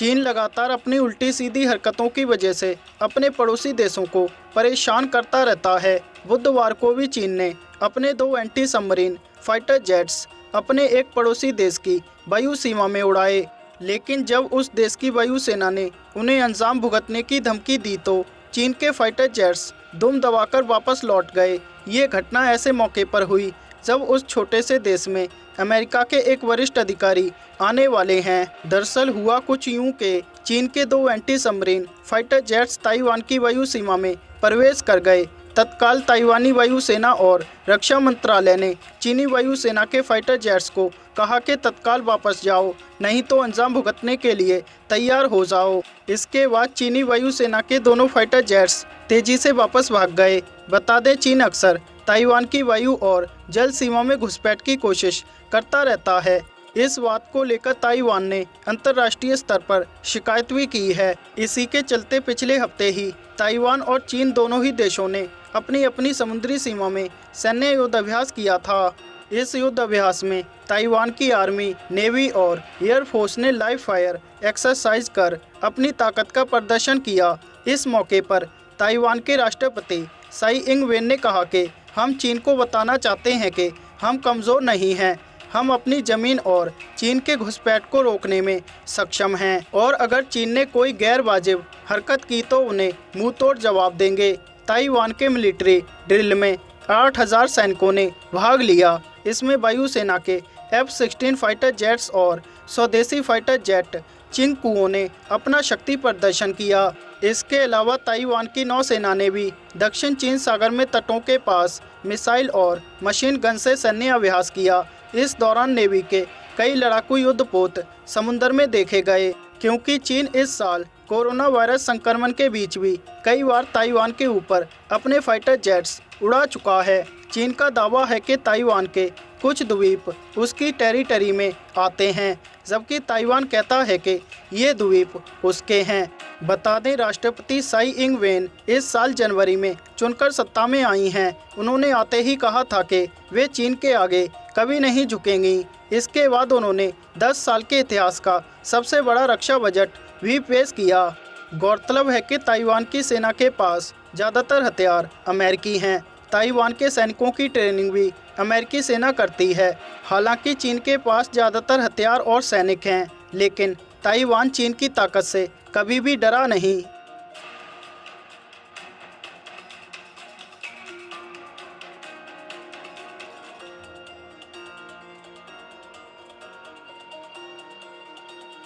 चीन लगातार अपनी उल्टी सीधी हरकतों की वजह से अपने पड़ोसी देशों को परेशान करता रहता है। बुधवार को भी चीन ने अपने 2 एंटी सबमरीन फाइटर जेट्स अपने एक पड़ोसी देश की वायु सीमा में उड़ाए, लेकिन जब उस देश की वायुसेना ने उन्हें अंजाम भुगतने की धमकी दी तो चीन के फाइटर जेट्स दुम दबाकर वापस लौट गए। ये घटना ऐसे मौके पर हुई जब उस छोटे से देश में अमेरिका के एक वरिष्ठ अधिकारी आने वाले हैं। दरअसल हुआ कुछ यूं कि चीन के 2 anti submarine fighter jets Taiwan की वायु सीमा में प्रवेश कर गए। तत्काल ताइवानी वायुसेना और रक्षा मंत्रालय ने चीनी वायुसेना के फाइटर जेट्स को कहा कि तत्काल वापस जाओ, नहीं तो अंजाम भुगतने के लिए तैयार हो जाओ। इसके बाद चीनी वायुसेना के दोनों फाइटर जेट्स तेजी से वापस भाग गए। बता दें, चीन अक्सर ताइवान की वायु और जल सीमा में घुसपैठ की कोशिश करता रहता है। इस बात को लेकर ताइवान ने अंतर्राष्ट्रीय स्तर पर शिकायत भी की है। इसी के चलते पिछले हफ्ते ही ताइवान और चीन दोनों ही देशों ने अपनी अपनी समुद्री सीमा में सैन्य युद्धाभ्यास किया था। इस युद्धाभ्यास में ताइवान की आर्मी, नेवी और एयरफोर्स ने लाइव फायर एक्सरसाइज कर अपनी ताकत का प्रदर्शन किया। इस मौके पर ताइवान के राष्ट्रपति साई इंग वेन ने कहा कि हम चीन को बताना चाहते हैं कि हम कमज़ोर नहीं हैं, हम अपनी ज़मीन और चीन के घुसपैठ को रोकने में सक्षम हैं, और अगर चीन ने कोई गैर वाजिब हरकत की तो उन्हें मुंह तोड़ जवाब देंगे। ताइवान के मिलिट्री ड्रिल में 8000 सैनिकों ने भाग लिया। इसमें वायुसेना के F-16 फाइटर जेट्स और स्वदेशी फाइटर जेट चिंगकुओं ने अपना शक्ति प्रदर्शन किया। इसके अलावा ताइवान की नौसेना ने भी दक्षिण चीन सागर में तटों के पास मिसाइल और मशीन गन से सैन्य अभ्यास किया। इस दौरान नेवी के कई लड़ाकू युद्धपोत समुद्र में देखे गए, क्योंकि चीन इस साल कोरोना वायरस संक्रमण के बीच भी कई बार ताइवान के ऊपर अपने फाइटर जेट्स उड़ा चुका है। चीन का दावा है कि ताइवान के कुछ द्वीप उसकी टेरिटरी में आते हैं, जबकि ताइवान कहता है कि ये द्वीप उसके हैं। बता दें, राष्ट्रपति साई इंग वेन इस साल जनवरी में चुनकर सत्ता में आई हैं। उन्होंने आते ही कहा था कि वे चीन के आगे कभी नहीं झुकेंगी। इसके बाद उन्होंने 10 साल के इतिहास का सबसे बड़ा रक्षा बजट भी पेश किया। गौरतलब है कि ताइवान की सेना के पास ज़्यादातर हथियार अमेरिकी हैं। ताइवान के सैनिकों की ट्रेनिंग भी अमेरिकी सेना करती है। हालांकि चीन के पास ज़्यादातर हथियार और सैनिक हैं, लेकिन ताइवान चीन की ताकत से कभी भी डरा नहीं।